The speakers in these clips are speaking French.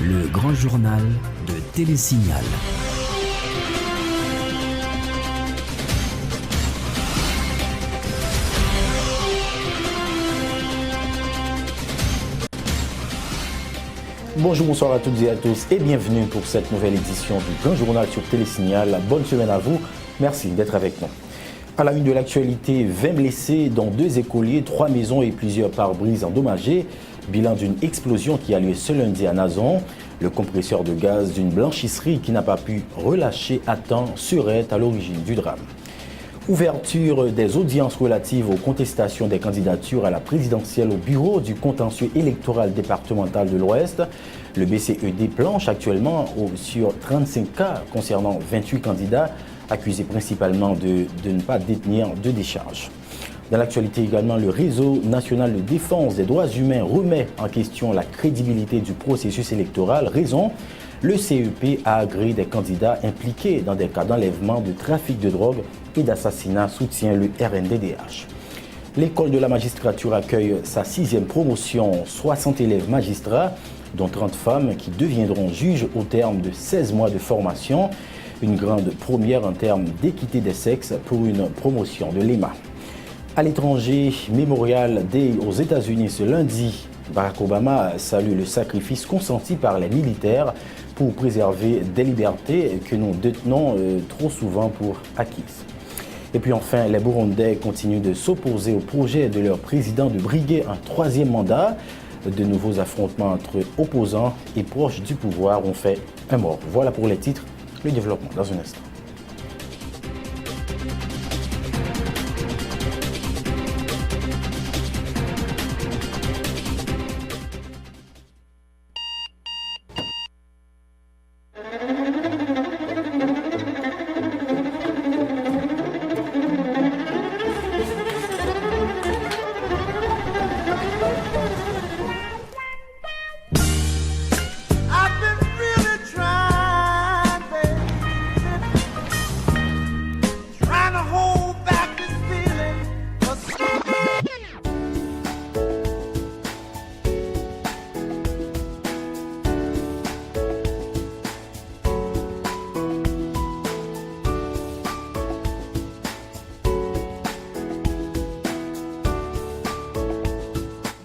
Le grand journal de Télésignal. Bonjour, bonsoir à toutes et à tous et bienvenue pour cette nouvelle édition du Grand Journal sur Télésignal. Bonne semaine à vous, merci d'être avec nous. À la une de l'actualité, 20 blessés dont 2 écoliers, 3 maisons et plusieurs pare-brises endommagés. Bilan d'une explosion qui a lieu ce lundi à Nazon. Le compresseur de gaz d'une blanchisserie qui n'a pas pu relâcher à temps serait à l'origine du drame. Ouverture des audiences relatives aux contestations des candidatures à la présidentielle au bureau du contentieux électoral départemental de l'Ouest. Le BCED planche actuellement sur 35 cas concernant 28 candidats accusés principalement de ne pas détenir de décharge. Dans l'actualité également, le réseau national de défense des droits humains remet en question la crédibilité du processus électoral. Raison, le CEP a agréé des candidats impliqués dans des cas d'enlèvement, de trafic de drogue et d'assassinat, soutient le RNDDH. L'école de la magistrature accueille sa 6e promotion, 60 élèves magistrats, dont 30 femmes qui deviendront juges au terme de 16 mois de formation. Une grande première en termes d'équité des sexes pour une promotion de l'EMA. À l'étranger, Memorial Day aux États-Unis ce lundi. Barack Obama salue le sacrifice consenti par les militaires pour préserver des libertés que nous détenons trop souvent pour acquises. Et puis enfin, les Burundais continuent de s'opposer au projet de leur président de briguer un 3e mandat. De nouveaux affrontements entre opposants et proches du pouvoir ont fait un mort. Voilà pour les titres, le développement dans un instant.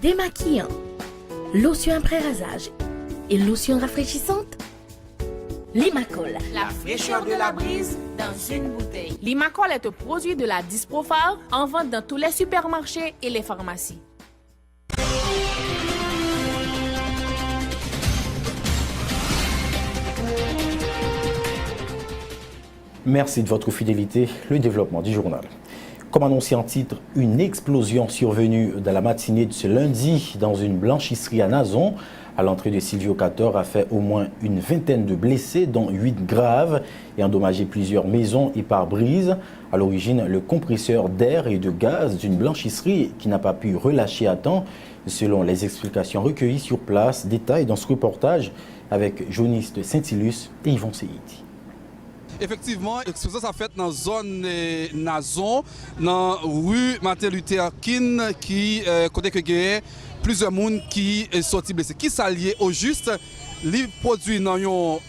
Démaquillant, lotion après rasage et lotion rafraîchissante. Limacol, la fraîcheur de la brise dans une bouteille. Limacol est un produit de la Disprophar en vente dans tous les supermarchés et les pharmacies. Merci de votre fidélité. Le développement du journal. Comme annoncé en titre, une explosion survenue dans la matinée de ce lundi dans une blanchisserie à Nazon. À l'entrée de Silvio Cator a fait au moins une vingtaine de blessés, dont 8 graves, et endommagé plusieurs maisons et pare-brises. À l'origine, le compresseur d'air et de gaz d'une blanchisserie qui n'a pas pu relâcher à temps, selon les explications recueillies sur place. Détail dans ce reportage avec Jonis de Saint-Ilus et Yvon Seyiti. Effectivement, l'explosion s'est faite dans la zone Nazon, dans la rue Martin Luther King, qui côté que gagne plusieurs personnes qui sont sortis blessés. Qui s'allie au juste, les produits dans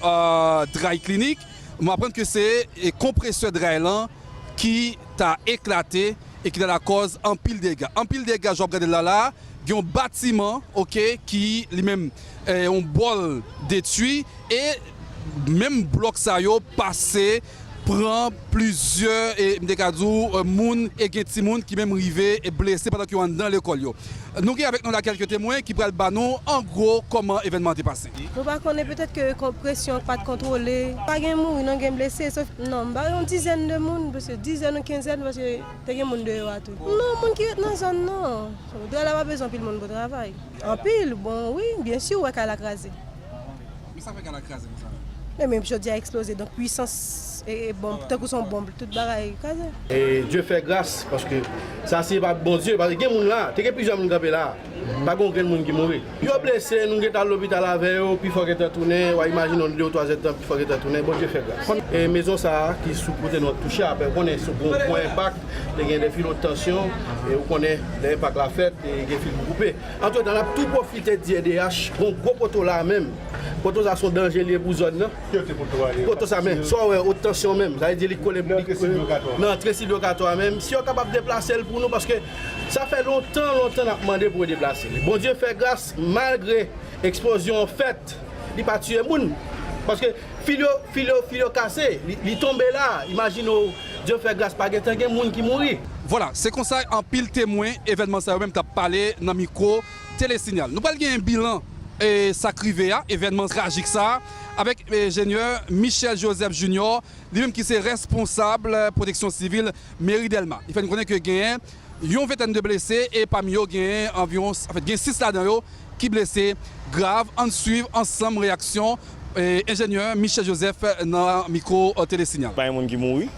un dry clinic, on apprend que c'est un compresseur dry qui a éclaté et qui a la cause en pile dégâts. En pile dégâts, je regarde là, il y a un bâtiment qui lui-même un bol détruit et même bloc ça yo passé prend plusieurs moun et genti moun qui même rivé et blessé pendant qu'ils sont dans l'école yo. Nous avons avec nous là quelques témoins qui prennent nous en gros comment l'événement est passé. Nous ne connaissons peut-être que la pression pas de contrôler, pas de moun, non de blessé, sauf non, une dizaine de moun, parce que dizaine ou quinzaine parce que t'as des moun dehors tout. Non, moun qui est dans la zone non. Nous n'avons pas besoin de pile moun pour travail. En pile, bon oui, bien sûr, on va la craser. Mais ça fait qu'elle a crasé ça. Mais même je dis a explosé, donc puissance et bombe, tant que son bombe, toute bagaille. Et Dieu fait grâce parce que ça c'est pas bon Dieu, parce que il y a des gens là, il y a plusieurs gens qui sont là, pas grand monde qui mourent. Ils sont blessés, nous sommes à l'hôpital avec eux, puis il faut qu'ils tournent, imaginons 2 ou 3 ans, puis il faut qu'ils tournent, bon Dieu fait grâce. Et maison ça qui sous côté notre touché, après on est sur un point impact, il y a des fils de tension, et on connaît l'impact la fête, et des fils coupés. En tout cas, on a tout profité de DH, un gros poteau là même. Poto ça son danger lié pour zone là. Poto ça même, soit ouais, haute tension même, ça veut dire les collègues non, très civilocatoire même. Si on est capable de déplacer pour nous parce que ça fait longtemps n'a demandé pour déplacer. Bon Dieu fait grâce malgré explosion faite, il pas tuer monde parce que filio cassé, il tombé là, imagine Dieu fait grâce pas quelqu'un monde qui mourit. Voilà, c'est comme ça en pile témoin événement ça même t'a parlé dans micro Télésignal. Nous parlons un bilan et sacrivé événement tragique ça avec l'ingénieur Michel Joseph Junior, lui-même qui est responsable protection civile mairie Delma. Il faut nous connaître que gagne une vingtaine de blessés et parmi eux gagne environ 6 là-dedans qui blessés grave. On suit ensemble réaction ingénieur Michel Joseph dans micro Télésignal. Pas un monde qui mourit,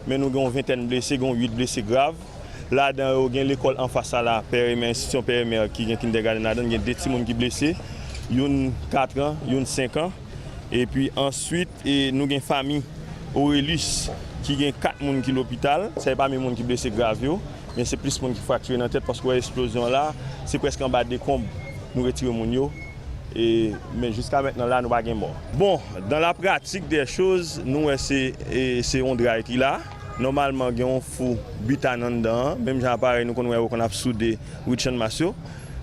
mais nous avons une vingtaine de blessés, 8 blessés graves. Là, dans l'école en face à la PRM, institution PRM qui est kindergarten, il y a 2 petits gens qui sont blessés. Une 4 ans, une 5 ans. Et puis ensuite, nous avons une famille, Aurelius, qui a 4 personnes qui sont à l'hôpital. Ce n'est pas les gens qui sont blessés graves, mais c'est plus les gens qui sont fracturés dans la tête parce que l'explosion là, c'est presque en bas des combes. Nous retirons les gens. Mais jusqu'à maintenant, là, nous n'avons pas de mort. Bon, dans la pratique des choses, nous, c'est un drive qui est là. Normalement, il y a un fou butane dedans. Même j'ai appareil, nous qu'on a soudé Richard Massio.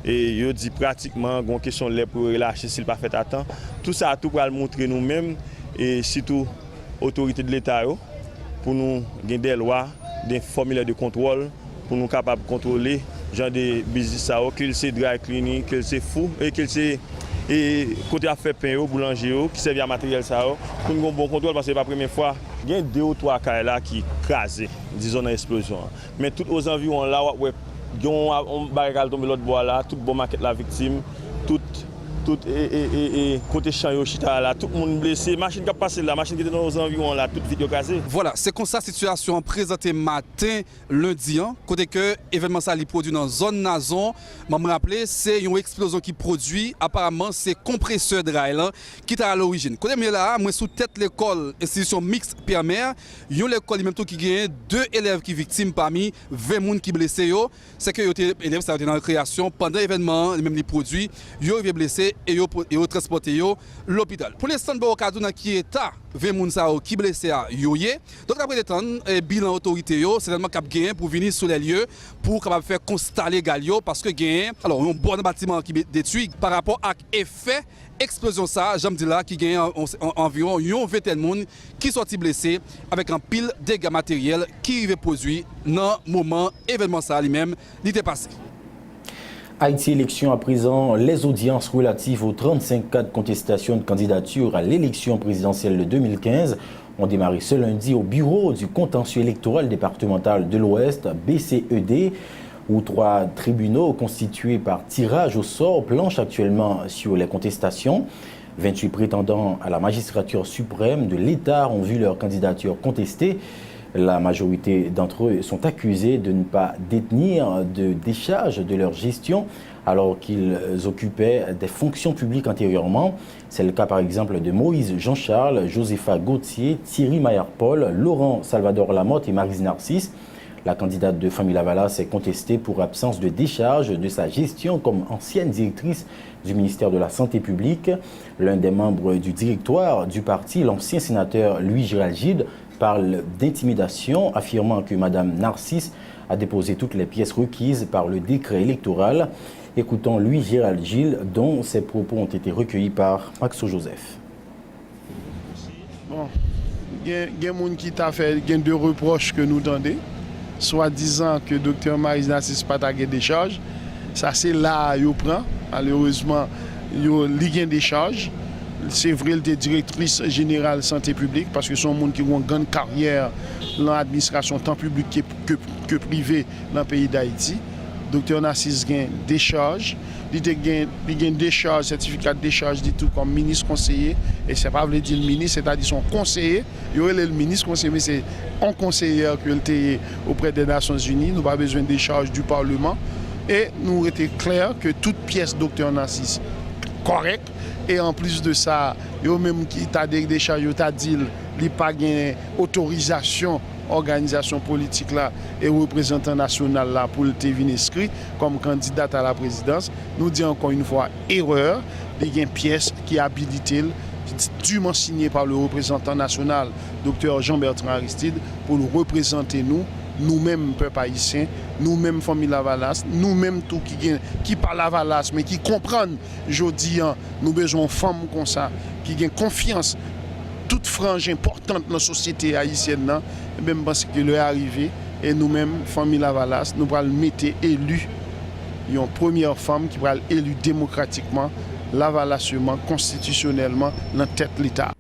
Et il dit pratiquement une question de pour relâcher s'il pas fait à temps. Tout ça, tout pour le montrer nous-mêmes et surtout l'autorité de l'État pour nous gagner des lois, des formulaires de contrôle, pour nous capables de contrôler genre de business qu'il c'est dry cleaning, qu'il c'est fou et qu'il c'est côté à faire pain au boulanger qui servent à matériel ça pour nous un bon contrôle parce que c'est pas la première fois. Il y a 2 ou 3 cas là qui crasé disons dans l'explosion. Mais tout aux environs là ouais on barricade tomber l'autre bois là, toute bonne maquette la victime, tout côté champ chita là, tout le monde blessé, machine qui a passé là, machine qui était dans les environs là, toute vite casée. Voilà, c'est comme ça la situation présentée matin lundi, côté que événement ça li produit dans zone Nazon. Je me rappelle, c'est une explosion qui produit, apparemment c'est compresseur dry là qui est à l'origine. Côté là, moi sous tête l'école institution mixte Pierre-Mère, yon l'école même tout qui gagne 2 élèves qui victimes parmi 20 personnes qui blessés yo, c'est que yo élèves ça été dans la création pendant l'événement, même les produits, yo est blessé et yo transporté yo l'hôpital. Pour l'instant, bon cadre dans qui état 20 personnes qui blessé à yoyé. Donc après le temps bilan autorité yo certainement cap gain pour venir sur les lieux pour capable faire constat légal yo parce que gain alors un bon bâtiment qui détruit par rapport à effet explosion ça, j'aime dire là qui gagne environ 20 personnes qui sont blessés avec un pile de dégâts matériels qui est produit dans le moment événement ça lui-même l'était passé. Haïti élection à présent, les audiences relatives aux 35 cas de contestation de candidature à l'élection présidentielle de 2015 ont démarré ce lundi au bureau du contentieux électoral départemental de l'Ouest, BCED, où 3 tribunaux constitués par tirage au sort planchent actuellement sur les contestations. 28 prétendants à la magistrature suprême de l'État ont vu leur candidature contestée. La majorité d'entre eux sont accusés de ne pas détenir de décharge de leur gestion alors qu'ils occupaient des fonctions publiques antérieurement. C'est le cas par exemple de Moïse Jean-Charles, Josepha Gauthier, Thierry Maillard-Paul, Laurent Salvador Lamotte et Maryse Narcisse. La candidate de Famille Lavala s'est contestée pour absence de décharge de sa gestion comme ancienne directrice du ministère de la Santé publique. L'un des membres du directoire du parti, l'ancien sénateur Louis-Gérald Gide, parle d'intimidation, affirmant que Mme Narcisse a déposé toutes les pièces requises par le décret électoral. Écoutons Louis-Gérald Gide, dont ces propos ont été recueillis par Maxo Joseph. Bon, il y a des gens qui t'a fait 2 reproches que nous donnons, soit disant que Dr Maryse Narcisse n'a pas de décharge. Ça, c'est là qu'il prend. Malheureusement, il y a des décharges. C'est vrai, elle est directrice générale santé publique parce que son monde qui a une grande carrière dans l'administration tant publique que privée dans le pays d'Haïti. Dr Narcisse a des charges. Il a des charges, certificat de décharge, dit tout comme ministre conseiller. Et ce n'est pas dire le ministre, c'est-à-dire son conseiller. Il y aurait le ministre conseiller, mais c'est un conseiller qu'il était auprès des Nations Unies. Nous n'avons pas besoin de décharge du Parlement. Et nous était clair que toute pièce Dr Narcisse correcte. Et en plus de ça, yo même qui t'a des décharges, t'a dit qu'il n'y a pas d'autorisation organisation politique là et représentant national là pour le venir inscrit comme candidat à la présidence. Nous disons encore une fois erreur. Il y a une pièce qui est habilitée, dûment signée par le représentant national, Dr Jean-Bertrand Aristide, pour nous représenter nous-mêmes peuple haïtien, nous-mêmes famille Lavalas, nous-mêmes tout qui parlent Lavalas mais qui comprennent aujourd'hui nous besoin de femmes comme ça qui ont confiance toute frange importante dans la société haïtienne là, même parce que le est arrivé et nous-mêmes famille Lavalas nous allons mettre élu une première femme qui va être élue démocratiquement, lavalasement, constitutionnellement dans tête de l'État.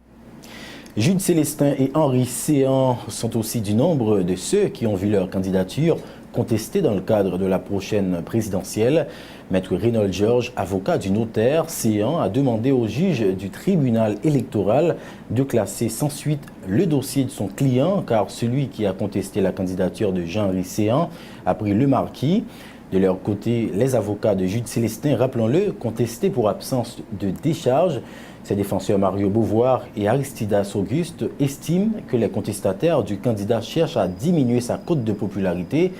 Jude Célestin et Henri Séan sont aussi du nombre de ceux qui ont vu leur candidature contestée dans le cadre de la prochaine présidentielle. Maître Reynold Georges, avocat du notaire Séan, a demandé au juge du tribunal électoral de classer sans suite le dossier de son client, car celui qui a contesté la candidature de Jean-Henri Séan a pris le marquis. De leur côté, les avocats de Jude Célestin, rappelons-le, contestés pour absence de décharge. Ses défenseurs Mario Beauvoir et Aristidas Auguste estiment que les contestataires du candidat cherchent à diminuer sa cote de popularité.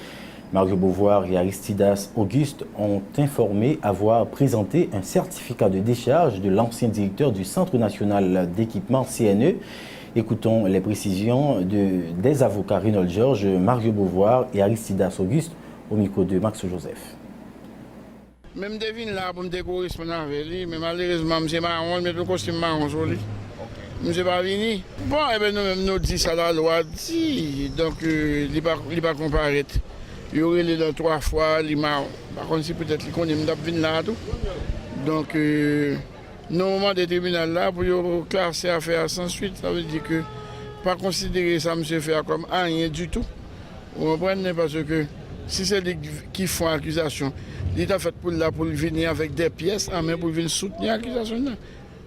Mario Beauvoir et Aristidas Auguste ont informé avoir présenté un certificat de décharge de l'ancien directeur du Centre national d'équipement CNE. Écoutons les précisions des avocats Reynold Georges, Mario Beauvoir et Aristidas Auguste au micro de Max Joseph. Même devine là pour me correspondre avec lui, mais malheureusement, je suis marron, je mets le costume marron sur lui. Je ne suis pas venu. Bon, eh bien, nous-mêmes, nous disons ça, la loi dit, donc il n'est pas comparaître. Il y aurait les dans 3 fois, il m'a. Par contre, si peut-être qu'il connaît, je venir là tout. Donc, normalement, des tribunaux là, pour classer l'affaire sans suite, ça veut dire que pas considérer ça, monsieur, faire comme rien du tout. Vous comprenez, parce que si c'est lui qui font accusation, il est fait pour venir avec des pièces en main pour venir soutenir l'accusation.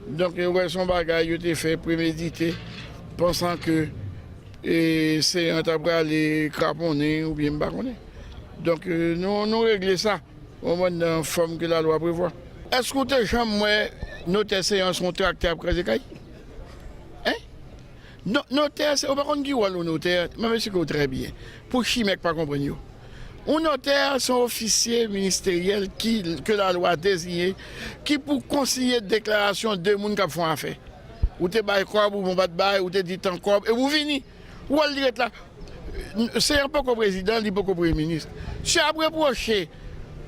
Donc, son bagage a été fait prémédité, pensant que c'est un tabra les craponner ou bien baronner. Donc, nous réglons ça au moins dans la forme que la loi prévoit. Est-ce que tu as moi notaire séance son tracteur après les cailles? Hein? Notaire, c'est au par contre qui voit le notaire, mais c'est très bien. Pour qui mec pas comprendre. Un notaire, c'est un officier ministériel que la loi a désigné, qui pour conseiller de déclaration de gens qui font affaire. Ou tu bail corps, ou pas de bail, ou tu dis tant corps, et vous venez. Ou elle direct là. C'est un peu comme président, il pas comme premier ministre. Si après proché,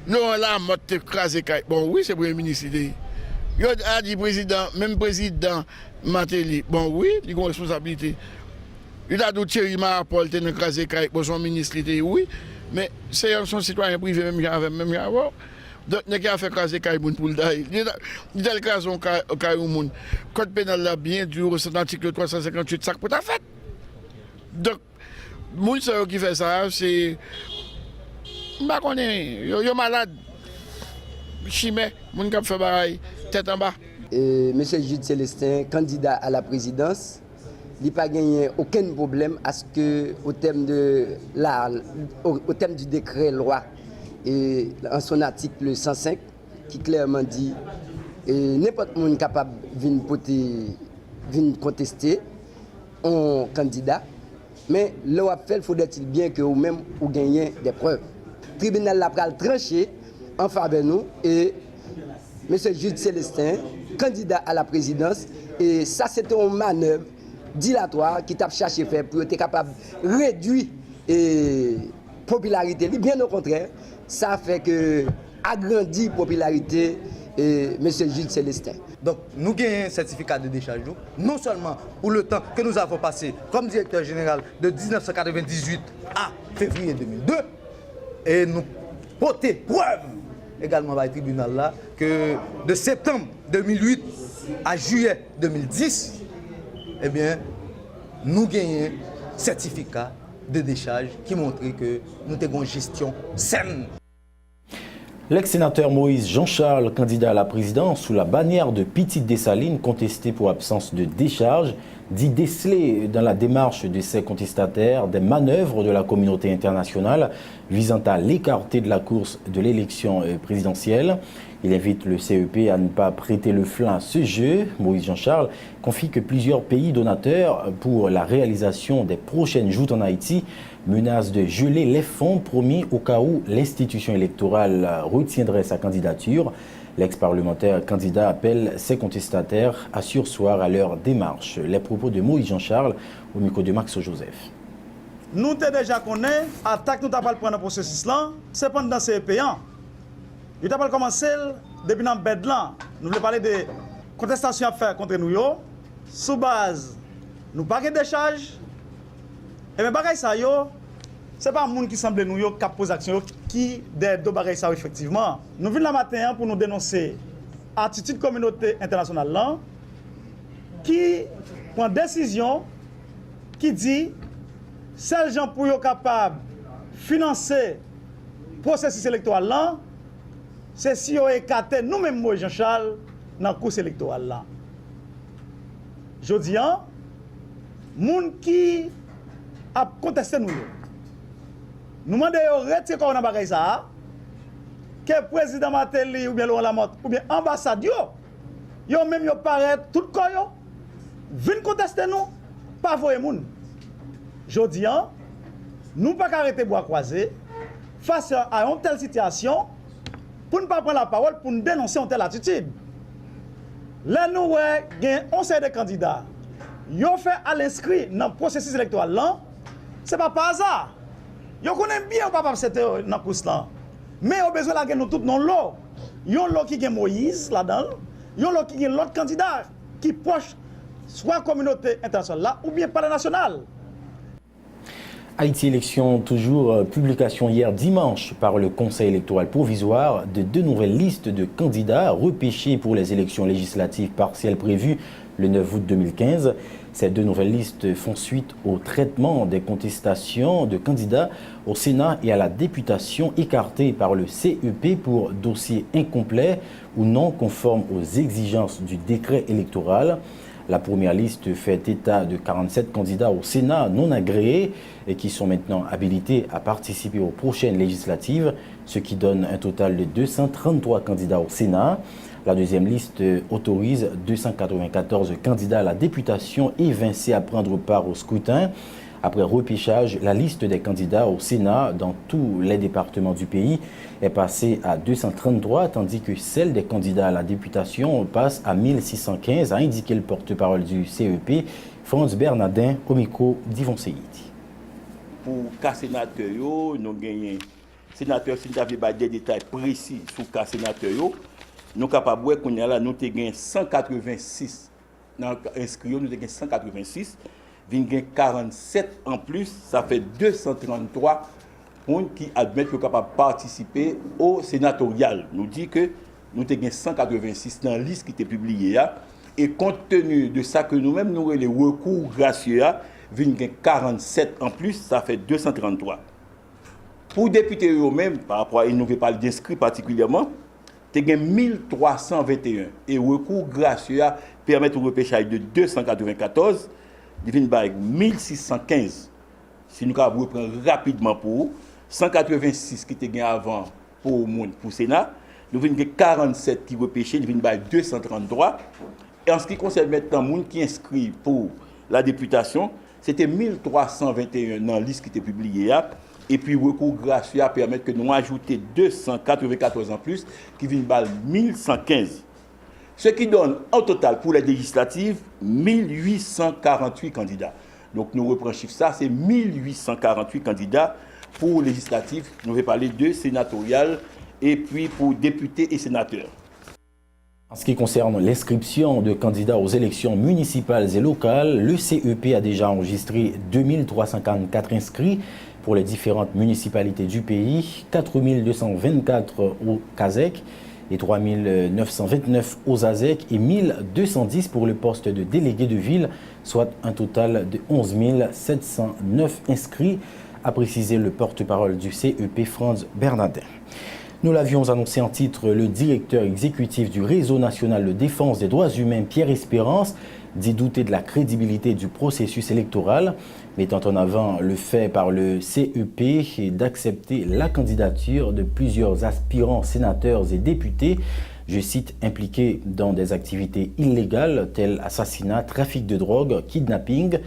non là, mot te crasé. Bon, oui, c'est premier ministre. Il a dit président, même président Matéli. Bon, oui, il a une responsabilité. Il a dit Thierry Marapol, il a crasé pour son ministre, oui. Mais c'est son citoyen privé, même avant. Donc, il a fait craser Kaïboun pour le daï. Il a crasé Kaïboun. Code pénal là, bien dur, c'est l'article 358, ça pour ta fête. Donc, les gens qui font ça, c'est. Je ne sais pas, ils sont malades. Chimé, les gens qui font pareil, tête en bas. Monsieur Jude Célestin, candidat à la présidence, il n'a pas gagné aucun problème à ce que, au thème du décret loi, et en son article 105, qui clairement dit n'importe qui est capable de contester un candidat, mais le fait, faudrait-il bien que vous-même vous gagnez des preuves. Le tribunal l'a tranché en faveur de nous et M. Jude Célestin, candidat à la présidence, et ça c'était une manœuvre dilatoire qui t'a cherché faire pour être capable de réduire la popularité. Bien au contraire, ça fait que agrandir la popularité de M. Jude Célestin. Donc nous gagnons un certificat de décharge, non seulement pour le temps que nous avons passé comme directeur général de 1998 à février 2002, et nous porter preuve également par le tribunal là que de septembre 2008 à juillet 2010, eh bien, nous gagnons un certificat de décharge qui montre que nous avons une gestion saine. L'ex-sénateur Moïse Jean-Charles, candidat à la présidence sous la bannière de Petite Dessalines, contesté pour absence de décharge, d'y déceler dans la démarche de ces contestataires des manœuvres de la communauté internationale visant à l'écarter de la course de l'élection présidentielle. Il invite le CEP à ne pas prêter le flanc à ce jeu. Moïse Jean-Charles confie que plusieurs pays donateurs pour la réalisation des prochaines joutes en Haïti menacent de geler les fonds promis au cas où l'institution électorale retiendrait sa candidature. L'ex-parlementaire candidat appelle ses contestataires à surseoir à leur démarche. Les propos de Moïse Jean-Charles au micro de Max Joseph. Nous avons déjà connu l'attaque que nous avons pris dans le processus là, c'est pendant ces payants. Nous avons commencé depuis dans le bed là. Nous voulons parler de contestation à faire contre nous. Sous base, nous n'avons pas de décharge. Et bien, ce n'est pas le monde qui semble nous qui pose action qui des deux bagages ça effectivement. Nous venons le matin pour nous dénoncer l'attitude de la communauté internationale là, qui prend décision qui dit seuls gens pour être capables de financer le processus électoral là, c'est si on écarté nous-mêmes, moi Jean-Charles, dans la course électorale là. Je dis, les gens qui a contesté nous demandons de retirer quoi dans bagay ça, que le président Matéli ou bien Laurent Lamotte ou bien l'ambassade, yo même yo paraît tout quoi yo, viennent contester nous, pas voyer moun. Je dis, nous ne pouvons pas arrêter bois croisé face à une telle situation pour ne pas prendre la parole pour nous dénoncer une telle attitude. Là, nous avons un série de candidats. Ils ont fait à l'inscrit dans le processus électoral là. Ce n'est pas par hasard. Ils connaissent bien papa dans la course là. Mais ils ont besoin de nous tous dans l'eau. Ils ont l'eau qui est Moïse là-dedans. Ils ont l'eau qui est l'autre candidat qui proche soit communauté internationale là, ou bien par la nationale. Haïti Élections, toujours publication hier dimanche par le Conseil électoral provisoire de 2 nouvelles listes de candidats repêchés pour les élections législatives partielles prévues le 9 août 2015. Ces 2 nouvelles listes font suite au traitement des contestations de candidats au Sénat et à la députation écartés par le CEP pour dossiers incomplets ou non conformes aux exigences du décret électoral. La première liste fait état de 47 candidats au Sénat non agréés et qui sont maintenant habilités à participer aux prochaines législatives, ce qui donne un total de 233 candidats au Sénat. La deuxième liste autorise 294 candidats à la députation évincés à prendre part au scrutin. Après repêchage, la liste des candidats au Sénat dans tous les départements du pays est passée à 233, tandis que celle des candidats à la députation passe à 1615, a indiqué le porte-parole du CEP, Franz Bernardin, au micro d'Yvon Seyiti. Pour cas sénateur, nous gagnons sénateur, si nous avons des détails précis sur le cas sénateur, nous sommes capables de voir que nous avons 186 inscrits, nous avons 186. 47 en plus, ça fait 233 qui admettent qu'ils sont capables de participer au sénatorial. Nous dit que nous avons 186 dans la liste qui était publiée. Et compte tenu de ça que nous-mêmes, nous avons les recours gracieux, 47 en plus, ça fait 233. Pour députés eux-mêmes, par rapport à une nouvelle parle d'inscrits particulièrement, nous avons 1321. Et recours gracieux permet au repêchage de 294. Il y a 1615. Si nous reprendre rapidement pour 186 qui étaient avant pour le Sénat, nous avons 47 qui repêchés, nous avons 233. Et en ce qui concerne maintenant les gens qui inscrits pour la députation, c'était 1321 dans la liste qui était publiée. Et puis, le recours gracieux permet que nous ajoutions 294 en plus, qui viennent 1115. Ce qui donne en total pour les législatives 1848 candidats. Donc nous reprenons chiffre ça, c'est 1848 candidats pour législatives. Nous allons parler de sénatoriales et puis pour députés et sénateurs. En ce qui concerne l'inscription de candidats aux élections municipales et locales, le CEP a déjà enregistré 2344 inscrits pour les différentes municipalités du pays, 4224 au CASEC, et 3 929 aux ASEC et 1210 pour le poste de délégué de ville, soit un total de 11 709 inscrits, a précisé le porte-parole du CEP, Franz Bernardin. Nous l'avions annoncé en titre, le directeur exécutif du Réseau national de défense des droits humains, Pierre Espérance, dit douter de la crédibilité du processus électoral, mettant en avant le fait par le CEP d'accepter la candidature de plusieurs aspirants sénateurs et députés, je cite, impliqués dans des activités illégales telles assassinat, trafic de drogue, kidnapping.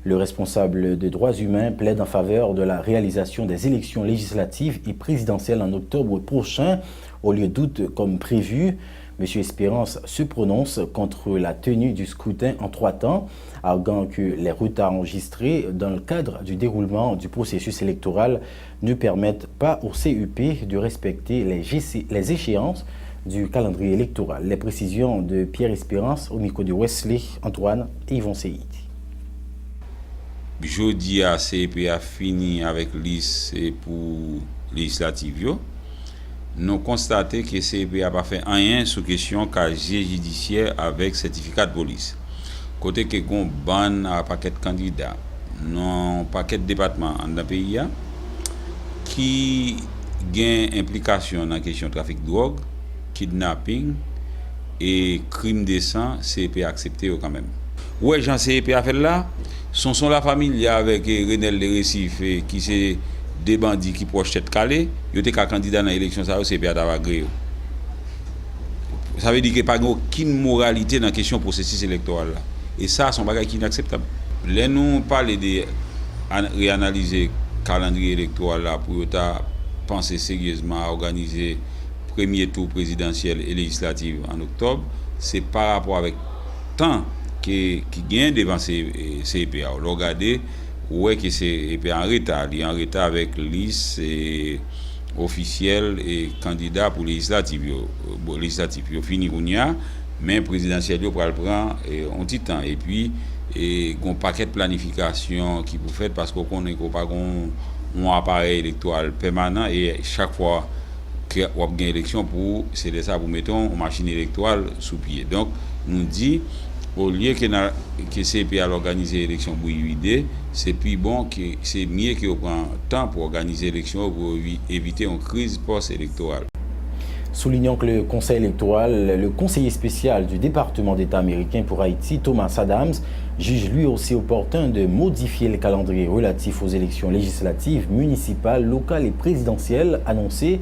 Le responsable des droits humains plaide en faveur de la réalisation des élections législatives et présidentielles en octobre prochain, au lieu d'août comme prévu. M. Espérance se prononce contre la tenue du scrutin en 3 temps, arguant que les retards enregistrés dans le cadre du déroulement du processus électoral ne permettent pas au CEP de respecter les échéances du calendrier électoral. Les précisions de Pierre Espérance au micro de Wesley, Antoine et Yvon Seyid. Jeudi, à CEP a fini avec l'IS pour législative. Nous constatons que CEP n'a pas fait rien sur question casier judiciaire avec certificat de police. Côté que gon ban à paquet de candidats, non paquet de départements dans le pays qui gain implication dans la question de trafic de drogue, kidnapping et crime de sang, CEP a accepté quand même. Ouais, Jean CEP a fait là, sont la famille avec Renel de Récif qui c'est des bandits qui proches tête calée, ils étaient candidats dans l'élection, ça c'est pas d'avoir gré. Ça veut dire qu'il n'y a pas aucune moralité dans la question du processus électoral. Et ça, c'est un bagage inacceptable. Là, nous parlons de réanalyser le calendrier électoral là, pour penser sérieusement à organiser le premier tour présidentiel et législatif en octobre. C'est par rapport avec le temps qui gagne devant CEPA. Regardez, ouais que c'est en retard. Il est en retard avec liste officielle et candidat pour législative. Législative, il fini mais présidentiel il prend un petit temps. Et puis, il y a un paquet de planification qui vous faites parce qu'on connaît pas un appareil électoral permanent et chaque fois qu'il y a une élection, c'est de ça pour mettre une machine électorale sous pied. Donc, nous dit au lieu que CEP organiser l'élection pour éviter, c'est plus bon que c'est mieux qu'on prend temps pour organiser l'élection pour éviter une crise post-électorale. Soulignant que le Conseil électoral, le conseiller spécial du département d'État américain pour Haïti, Thomas Adams, juge lui aussi opportun de modifier le calendrier relatif aux élections législatives, municipales, locales et présidentielles annoncées,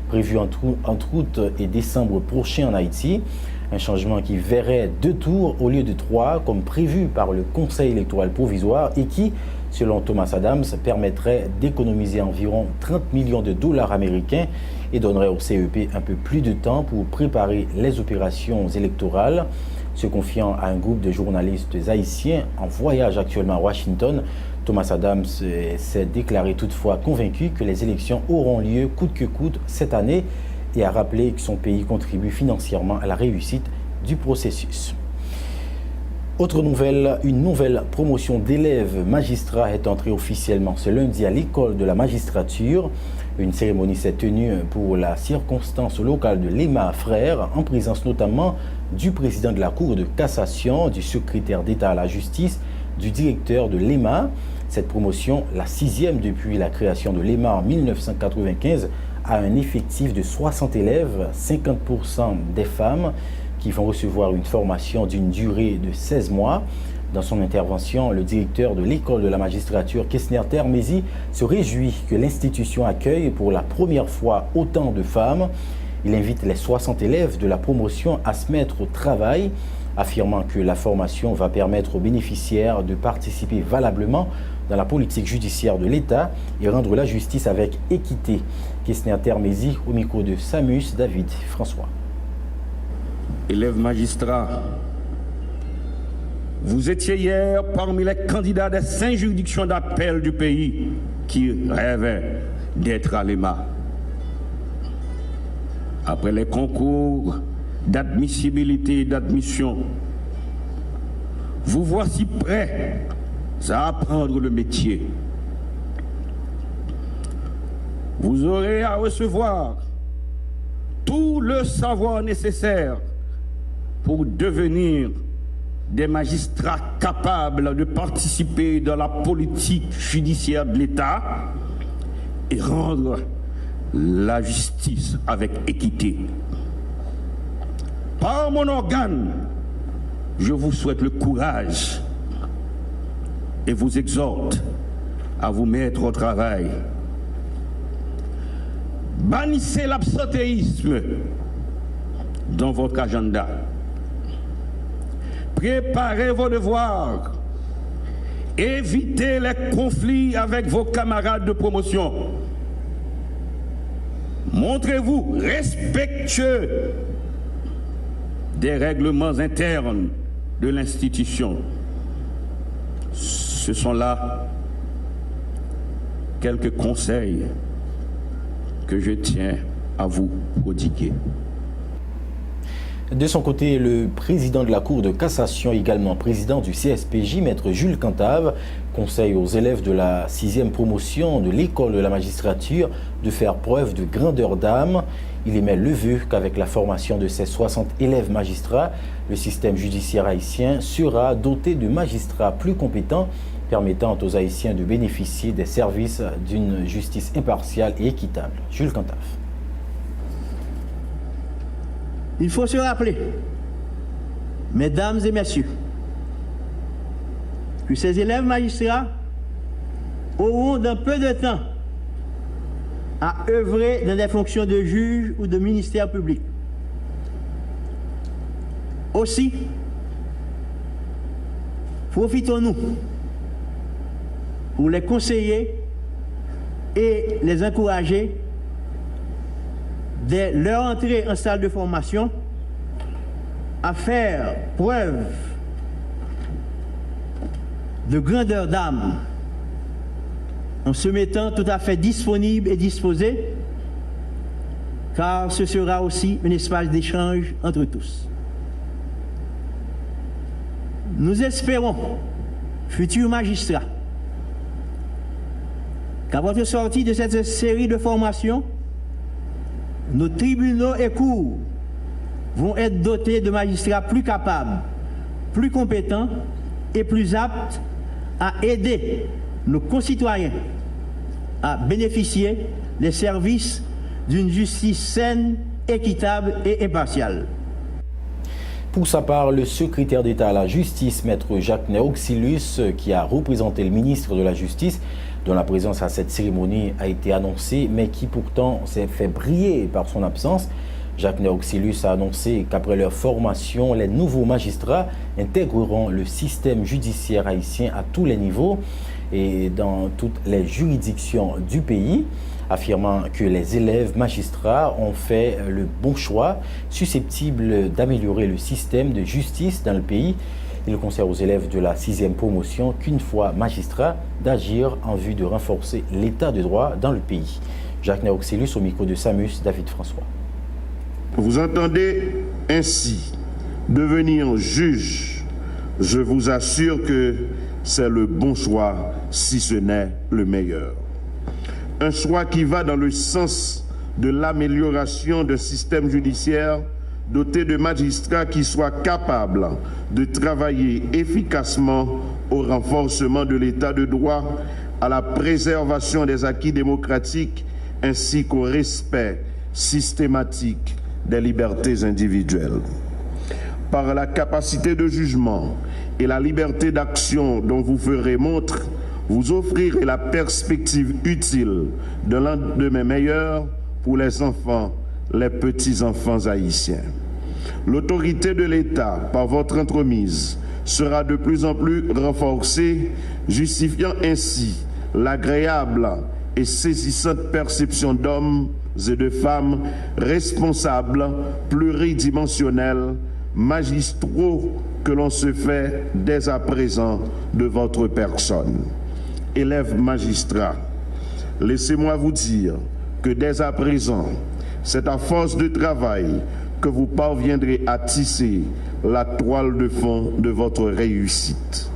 prévues entre août et décembre prochain en Haïti. Un changement qui verrait 2 tours au lieu de 3, comme prévu par le Conseil électoral provisoire et qui, selon Thomas Adams, permettrait d'économiser environ 30 millions de dollars américains et donnerait au CEP un peu plus de temps pour préparer les opérations électorales. Se confiant à un groupe de journalistes haïtiens en voyage actuellement à Washington, Thomas Adams s'est déclaré toutefois convaincu que les élections auront lieu coûte que coûte cette année et a rappelé que son pays contribue financièrement à la réussite du processus. Autre nouvelle, une nouvelle promotion d'élèves magistrats est entrée officiellement ce lundi à l'école de la magistrature. Une cérémonie s'est tenue pour la circonstance locale de l'EMA Frères, en présence notamment du président de la Cour de cassation, du secrétaire d'État à la justice, du directeur de l'EMA. Cette promotion, la 6e depuis la création de l'EMA en 1995, a un effectif de 60 élèves, 50% des femmes, qui vont recevoir une formation d'une durée de 16 mois. Dans son intervention, le directeur de l'école de la magistrature, Kessner Termesi, se réjouit que l'institution accueille pour la première fois autant de femmes. Il invite les 60 élèves de la promotion à se mettre au travail, affirmant que la formation va permettre aux bénéficiaires de participer valablement dans la politique judiciaire de l'État et rendre la justice avec équité. Kessner Termesi au micro de Samus David François. Élèves magistrats, vous étiez hier parmi les candidats des 5 juridictions d'appel du pays qui rêvaient d'être à l'EMA. Après les concours d'admissibilité et d'admission, vous voici prêts à apprendre le métier. Vous aurez à recevoir tout le savoir nécessaire pour devenir des magistrats capables de participer dans la politique judiciaire de l'État et rendre la justice avec équité. Par mon organe, je vous souhaite le courage et vous exhorte à vous mettre au travail. Bannissez l'absentéisme dans votre agenda. Préparez vos devoirs. Évitez les conflits avec vos camarades de promotion. Montrez-vous respectueux des règlements internes de l'institution. Ce sont là quelques conseils que je tiens à vous prodiguer. De son côté, le président de la Cour de cassation, également président du CSPJ, maître Jules Cantave, conseille aux élèves de la 6e promotion de l'école de la magistrature de faire preuve de grandeur d'âme. Il émet le vœu qu'avec la formation de ces 60 élèves magistrats, le système judiciaire haïtien sera doté de magistrats plus compétents, permettant aux Haïtiens de bénéficier des services d'une justice impartiale et équitable. Jules Cantave. Il faut se rappeler, mesdames et messieurs, que ces élèves magistrats auront dans peu de temps à œuvrer dans des fonctions de juge ou de ministère public. Aussi, profitons-nous pour les conseiller et les encourager dès leur entrée en salle de formation à faire preuve de grandeur d'âme en se mettant tout à fait disponible et disposé, car ce sera aussi un espace d'échange entre tous. Nous espérons, futurs magistrats, qu'à votre sortie de cette série de formations, nos tribunaux et cours vont être dotés de magistrats plus capables, plus compétents et plus aptes à aider nos concitoyens à bénéficier des services d'une justice saine, équitable et impartiale. Pour sa part, le secrétaire d'État à la justice, maître Jacques Néoxylus, qui a représenté le ministre de la Justice, dont la présence à cette cérémonie a été annoncée, mais qui pourtant s'est fait briller par son absence. Jacques Néoxylus a annoncé qu'après leur formation, les nouveaux magistrats intégreront le système judiciaire haïtien à tous les niveaux et dans toutes les juridictions du pays, affirmant que les élèves magistrats ont fait le bon choix, susceptible d'améliorer le système de justice dans le pays. Il conseille aux élèves de la 6e promotion qu'une fois magistrats, d'agir en vue de renforcer l'état de droit dans le pays. Jacques Néoxylus au micro de Samus David François. Vous entendez ainsi devenir juge. Je vous assure que c'est le bon choix, si ce n'est le meilleur. Un choix qui va dans le sens de l'amélioration d'un système judiciaire doté de magistrats qui soient capables de travailler efficacement au renforcement de l'état de droit, à la préservation des acquis démocratiques ainsi qu'au respect systématique des libertés individuelles. Par la capacité de jugement et la liberté d'action dont vous ferez montre, vous offrirez la perspective utile de lendemain meilleur pour les enfants, les petits-enfants haïtiens. L'autorité de l'État, par votre entremise, sera de plus en plus renforcée, justifiant ainsi l'agréable et saisissante perception d'hommes et de femmes responsables, pluridimensionnels, magistraux que l'on se fait dès à présent de votre personne. Élèves magistrats, laissez-moi vous dire que dès à présent, c'est à force de travail que vous parviendrez à tisser la toile de fond de votre réussite.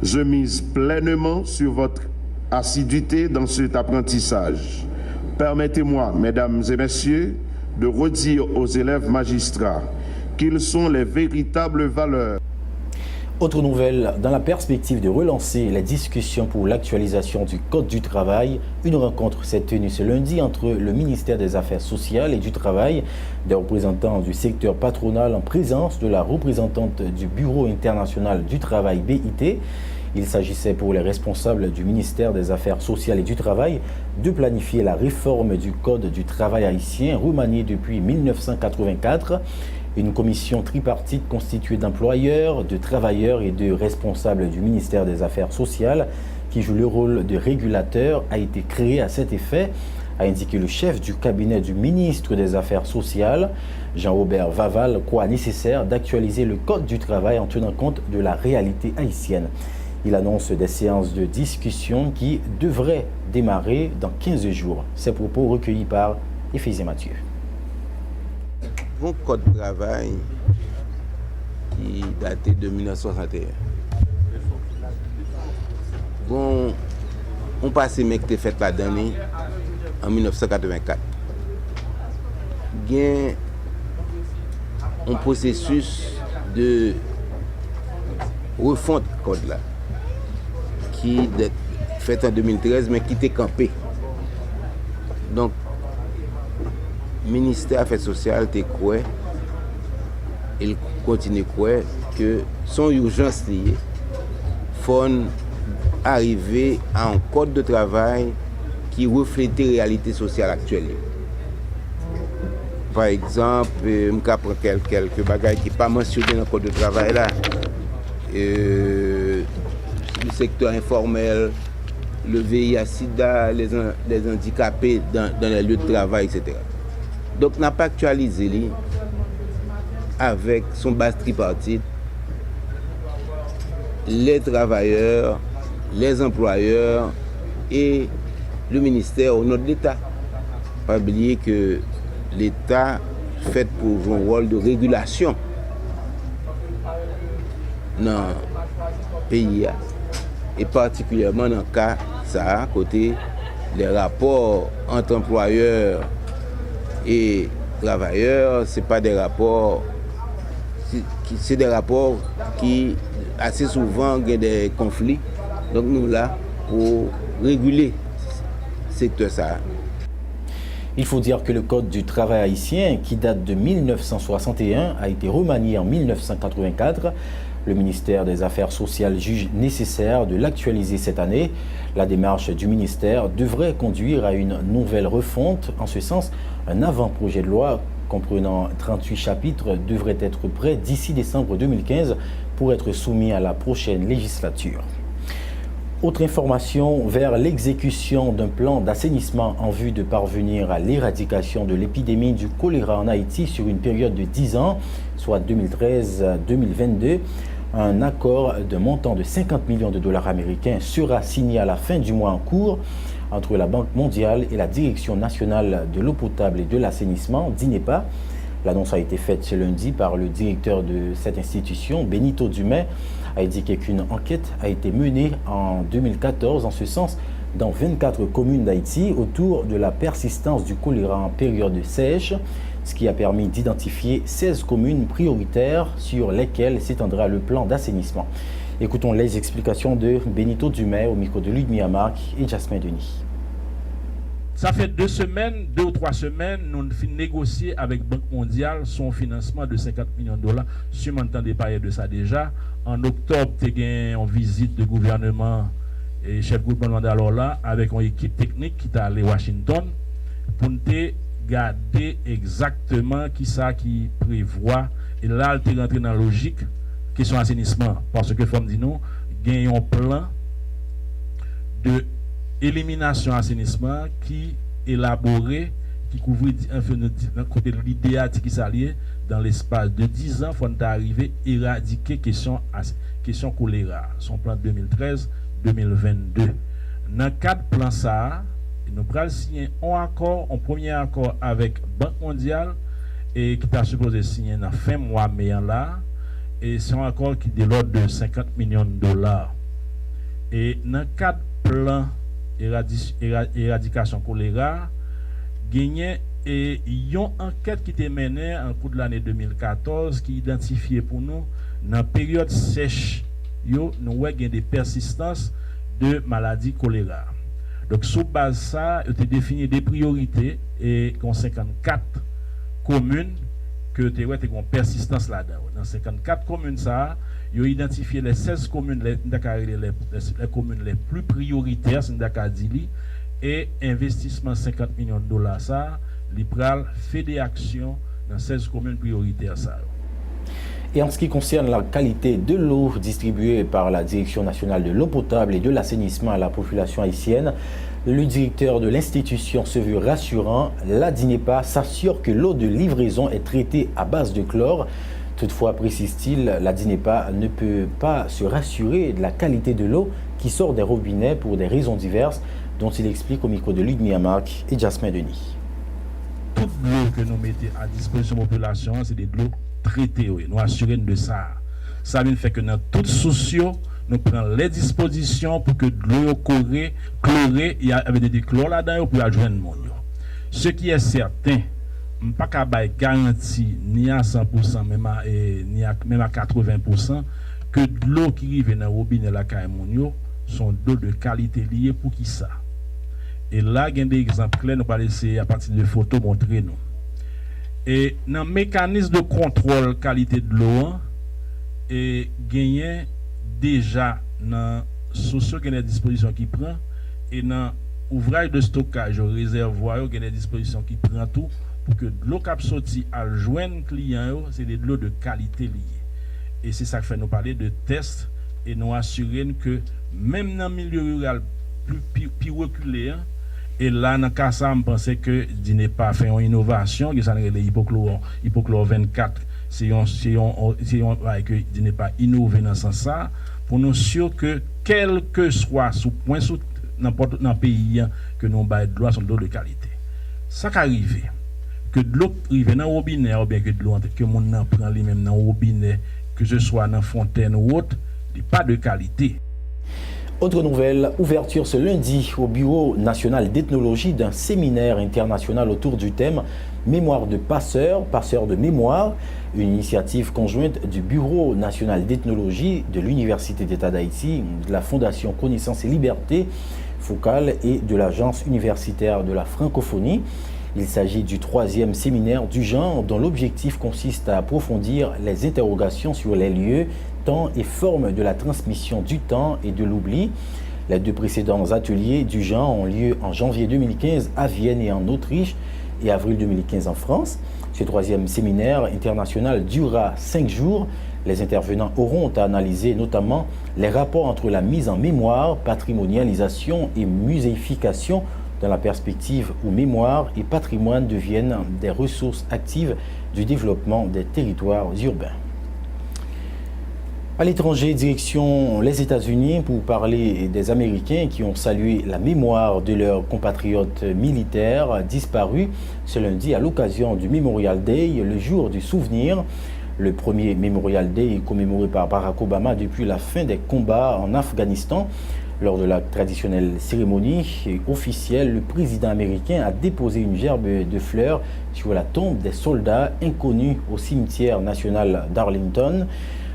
Je mise pleinement sur votre assiduité dans cet apprentissage. Permettez-moi, mesdames et messieurs, de redire aux élèves magistrats qu'ils sont les véritables valeurs. Autre nouvelle, dans la perspective de relancer la discussion pour l'actualisation du Code du travail, une rencontre s'est tenue ce lundi entre le ministère des Affaires sociales et du Travail, des représentants du secteur patronal en présence de la représentante du Bureau international du travail BIT. Il s'agissait pour les responsables du ministère des Affaires sociales et du Travail de planifier la réforme du Code du travail haïtien remanié depuis 1984. Une commission tripartite constituée d'employeurs, de travailleurs et de responsables du ministère des Affaires sociales qui joue le rôle de régulateur a été créée à cet effet, a indiqué le chef du cabinet du ministre des Affaires sociales, Jean-Robert Vaval, croit nécessaire d'actualiser le Code du travail en tenant compte de la réalité haïtienne. Il annonce des séances de discussion qui devraient démarrer dans 15 jours. Ces propos recueillis par Éphésie Mathieu. Bon code de travail qui datait de 1961. Bon, on passe mec qui fait la dernière en 1984. Il y a un processus de refonte du code là qui est fait en 2013 mais qui était campé. Donc le ministère des Affaires sociales te croit, il continue à croire que son urgence liée faut arriver à un code de travail qui reflète la réalité sociale actuelle. Par exemple, je vais prendre quelques bagages qui ne sont pas mentionnés dans le code de travail là. Le secteur informel, le VIH-Sida, les handicapés dans les lieux de travail, etc. Donc, on n'a pas actualisé avec son base tripartite les travailleurs, les employeurs et le ministère au nom de l'État. Pas oublier que l'État fait pour jouer un rôle de régulation dans le pays et particulièrement dans le cas ça côté les rapports entre employeurs et travailleurs, c'est pas des rapports, c'est des rapports qui assez souvent ont des conflits. Donc nous là pour réguler ce secteur ça. Il faut dire que le Code du travail haïtien, qui date de 1961, a été remanié en 1984. Le ministère des Affaires sociales juge nécessaire de l'actualiser cette année. La démarche du ministère devrait conduire à une nouvelle refonte. En ce sens, un avant-projet de loi comprenant 38 chapitres devrait être prêt d'ici décembre 2015 pour être soumis à la prochaine législature. Autre information, vers l'exécution d'un plan d'assainissement en vue de parvenir à l'éradication de l'épidémie du choléra en Haïti sur une période de 10 ans, soit 2013-2022, un accord de montant de 50 millions de dollars américains sera signé à la fin du mois en cours entre la Banque mondiale et la Direction nationale de l'eau potable et de l'assainissement, DINEPA. L'annonce a été faite ce lundi par le directeur de cette institution, Benito Dumais, a indiqué qu'une enquête a été menée en 2014 en ce sens dans 24 communes d'Haïti autour de la persistance du choléra en période sèche, ce qui a permis d'identifier 16 communes prioritaires sur lesquelles s'étendra le plan d'assainissement. Écoutons les explications de Benito Dumais au micro de Ludmilla Marc et Jasmin Denis. Ça fait 2 ou 3 semaines, nous avons négocié avec Banque mondiale son financement de 50 millions de dollars. Si on entend parler de ça déjà, en octobre, tu as eu une visite de gouvernement et chef gouvernement alors là, avec une équipe technique qui est allé à Washington pour te garder exactement qui ça qui prévoit. Et là, tu es rentré dans la logique question assainissement. Parce que, comme dit nous, il y a un plan de élimination assainissement qui élaboré, qui couvre côté de l'idéal qui s'allie dans l'espace de 10 ans, il faut arriver à éradiquer question choléra. Son plan 2013-2022. Dans le cadre de plan ça, nous allons signer un premier accord avec Banque mondiale et qui est supposé signer dans la fin mois mai là. Et c'est un accord qui est de l'ordre de 50 millions de dollars. Et dans le cadre du plan éradication choléra, gagné et une enquête qui était menée en cours de l'année 2014 qui identifiait pour nous dans la période sèche nous avons des persistances de maladies choléra. Donc, sous base ça, il a défini des priorités et qu'on 54 communes que tu as une persistance là-dedans. Dans 54 communes, ça, ils ont identifié les 16 communes, les communes les plus prioritaires, c'est Dakadili, et investissement 50 millions de dollars, ça, l'IPRAL fait des actions dans 16 communes prioritaires, ça. Et en ce qui concerne la qualité de l'eau distribuée par la Direction nationale de l'eau potable et de l'assainissement à la population haïtienne, le directeur de l'institution se veut rassurant. La DINEPA s'assure que l'eau de livraison est traitée à base de chlore. Toutefois, précise-t-il, la DINEPA ne peut pas se rassurer de la qualité de l'eau qui sort des robinets pour des raisons diverses, dont il explique au micro de Ludmilla Marc et Jasmin Denis. Toute l'eau que nous mettons à disposition de la population, c'est de l'eau traitée. Oui. Nous assurons de ça. Ça veut dire que dans toutes sociaux, nous prenons les dispositions pour que l'eau chlorée, il y avait des chlores là-dedans pour adjoindre le monde. Ce qui est certain, je ne peux pas garantir ni à 100%, même à 80%, que l'eau qui arrive dans le robinet la Caïmonio sont d'eau de qualité liée pour qui ça. Et là, il y a des exemples clairs, nous allons essayer à partir de photos montrer nous. Et dans le mécanisme de contrôle qualité de l'eau, et gagner déjà dans sociaux des dispositions qui prend et dans ouvrage de stockage au réservoir il y a des dispositions qui prend tout pour que l'eau qui sorti à joindre client c'est de l'eau de qualité liée. Et c'est ça que fait nous parler de tests et nous assurer que même dans le milieu rural plus reculé et là dans cas ça on pensait que il n'est pas fait une innovation que ça les hypochlore 24 si on que il n'est pas innové dans ce sens ça pour nous sûr que quel que soit sous point sous n'importe dans pays que nous bail de l'eau sont d'eau de qualité. Ça qui arrive que de l'eau arrive dans robinet ou bien que de l'eau que mon n'en prend lui même dans robinet que ce soit dans fontaine ou autre, n'est pas de qualité. Autre nouvelle, ouverture ce lundi au Bureau national d'ethnologie d'un séminaire international autour du thème Mémoire de passeurs, passeurs de mémoire, une initiative conjointe du Bureau national d'ethnologie de l'Université d'État d'Haïti, de la Fondation Connaissance et Liberté, Focale et de l'Agence universitaire de la francophonie. Il s'agit du 3e séminaire du genre dont l'objectif consiste à approfondir les interrogations sur les lieux, temps et formes de la transmission du temps et de l'oubli. Les 2 précédents ateliers du genre ont lieu en janvier 2015 à Vienne et en Autriche et avril 2015 en France. Ce 3e séminaire international durera 5 jours. Les intervenants auront à analyser notamment les rapports entre la mise en mémoire, patrimonialisation et muséification dans la perspective où mémoire et patrimoine deviennent des ressources actives du développement des territoires urbains. À l'étranger, direction les États-Unis pour parler des Américains qui ont salué la mémoire de leurs compatriotes militaires disparus ce lundi à l'occasion du Memorial Day, le jour du souvenir. Le premier Memorial Day est commémoré par Barack Obama depuis la fin des combats en Afghanistan. Lors de la traditionnelle cérémonie officielle, le président américain a déposé une gerbe de fleurs sur la tombe des soldats inconnus au cimetière national d'Arlington.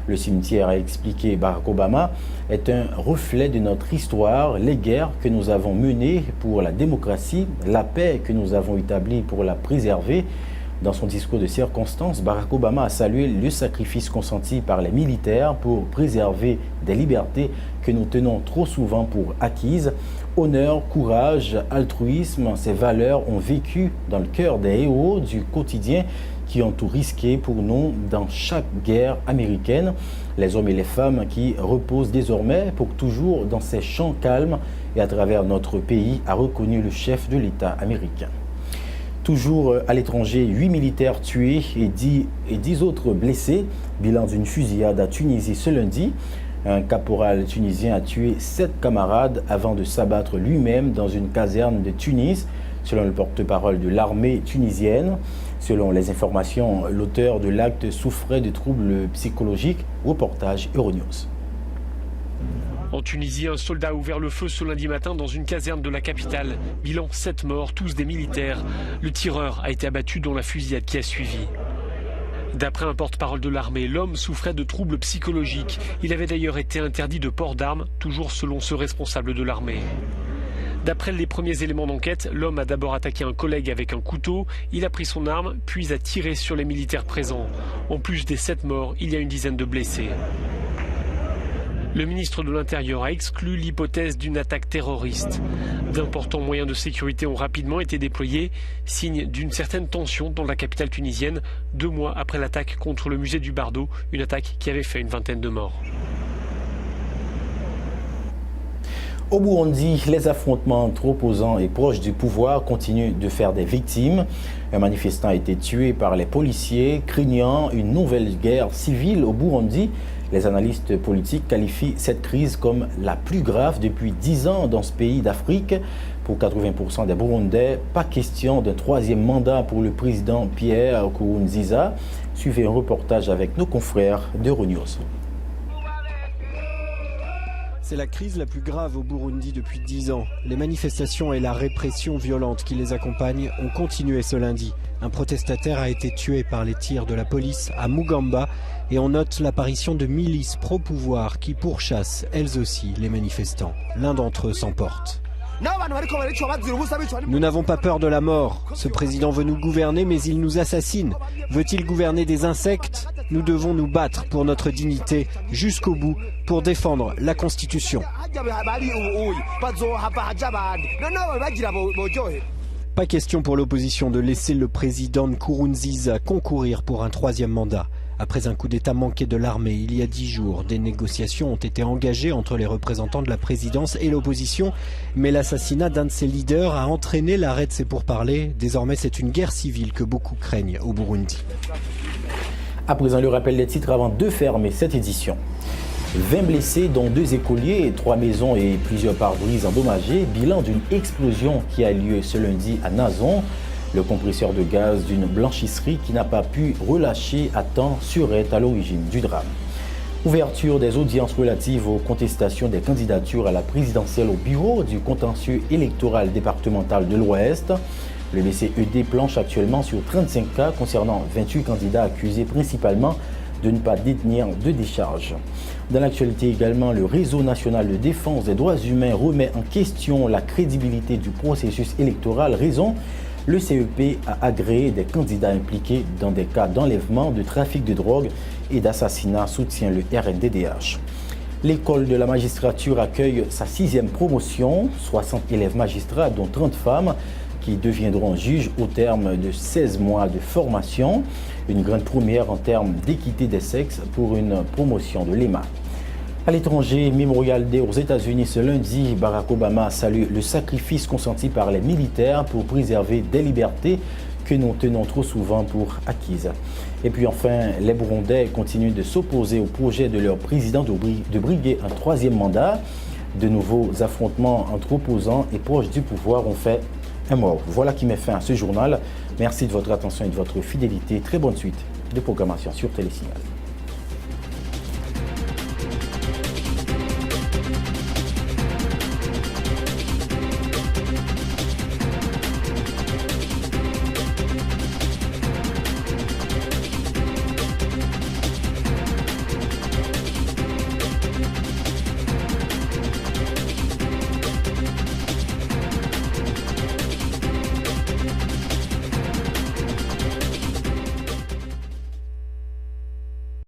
Le cimetière, a expliqué Barack Obama, est un reflet de notre histoire, les guerres que nous avons menées pour la démocratie, la paix que nous avons établie pour la préserver. Dans son discours de circonstance, Barack Obama a salué le sacrifice consenti par les militaires pour préserver des libertés que nous tenons trop souvent pour acquises. Honneur, courage, altruisme, ces valeurs ont vécu dans le cœur des héros du quotidien qui ont tout risqué pour nous dans chaque guerre américaine. Les hommes et les femmes qui reposent désormais pour toujours dans ces champs calmes et à travers notre pays, a reconnu le chef de l'État américain. Toujours à l'étranger, 8 militaires tués et 10 autres blessés. Bilan d'une fusillade à Tunisie ce lundi. Un caporal tunisien a tué 7 camarades avant de s'abattre lui-même dans une caserne de Tunis, selon le porte-parole de l'armée tunisienne. Selon les informations, l'auteur de l'acte souffrait de troubles psychologiques. Reportage Euronews. En Tunisie, un soldat a ouvert le feu ce lundi matin dans une caserne de la capitale. Bilan 7 morts, tous des militaires. Le tireur a été abattu dans la fusillade qui a suivi. D'après un porte-parole de l'armée, l'homme souffrait de troubles psychologiques. Il avait d'ailleurs été interdit de port d'armes, toujours selon ce responsable de l'armée. D'après les premiers éléments d'enquête, l'homme a d'abord attaqué un collègue avec un couteau, il a pris son arme, puis a tiré sur les militaires présents. En plus des 7 morts, il y a une dizaine de blessés. Le ministre de l'Intérieur a exclu l'hypothèse d'une attaque terroriste. D'importants moyens de sécurité ont rapidement été déployés, signe d'une certaine tension dans la capitale tunisienne, 2 mois après l'attaque contre le musée du Bardo, une attaque qui avait fait une vingtaine de morts. Au Burundi, les affrontements entre opposants et proches du pouvoir continuent de faire des victimes. Un manifestant a été tué par les policiers, craignant une nouvelle guerre civile au Burundi. Les analystes politiques qualifient cette crise comme la plus grave depuis 10 ans dans ce pays d'Afrique. Pour 80% des Burundais, pas question d'un 3e mandat pour le président Pierre Nkurunziza. Suivez un reportage avec nos confrères d'Euronews. C'est la crise la plus grave au Burundi depuis 10 ans. Les manifestations et la répression violente qui les accompagnent ont continué ce lundi. Un protestataire a été tué par les tirs de la police à Mugamba et on note l'apparition de milices pro-pouvoir qui pourchassent elles aussi les manifestants. L'un d'entre eux s'emporte. Nous n'avons pas peur de la mort. Ce président veut nous gouverner mais il nous assassine. Veut-il gouverner des insectes? Nous devons nous battre pour notre dignité jusqu'au bout pour défendre la Constitution. Pas question pour l'opposition de laisser le président Nkurunziza concourir pour un 3e mandat. Après un coup d'État manqué de l'armée il y a 10 jours, des négociations ont été engagées entre les représentants de la présidence et l'opposition, mais l'assassinat d'un de ses leaders a entraîné l'arrêt de ces pourparlers. Désormais, c'est une guerre civile que beaucoup craignent au Burundi. À présent, le rappel des titres avant de fermer cette édition. 20 blessés, dont 2 écoliers, 3 maisons et plusieurs pare-brises endommagés. Bilan d'une explosion qui a lieu ce lundi à Nazon. Le compresseur de gaz d'une blanchisserie qui n'a pas pu relâcher à temps serait à l'origine du drame. Ouverture des audiences relatives aux contestations des candidatures à la présidentielle au bureau du contentieux électoral départemental de l'Ouest. Le BCED planche actuellement sur 35 cas concernant 28 candidats accusés principalement de ne pas détenir de décharge. Dans l'actualité également, le Réseau national de défense des droits humains remet en question la crédibilité du processus électoral. Raison, le CEP a agréé des candidats impliqués dans des cas d'enlèvement, de trafic de drogue et d'assassinat, soutient le RNDDH. L'école de la magistrature accueille sa 6e promotion, 60 élèves magistrats dont 30 femmes qui deviendront juges au terme de 16 mois de formation. Une grande première en termes d'équité des sexes pour une promotion de l'EMA. À l'étranger, Memorial Day aux États-Unis ce lundi, Barack Obama salue le sacrifice consenti par les militaires pour préserver des libertés que nous tenons trop souvent pour acquises. Et puis enfin, les Burundais continuent de s'opposer au projet de leur président de briguer un 3e mandat. De nouveaux affrontements entre opposants et proches du pouvoir ont fait un mort. Voilà qui met fin à ce journal. Merci de votre attention et de votre fidélité. Très bonne suite de programmation sur Télésignal.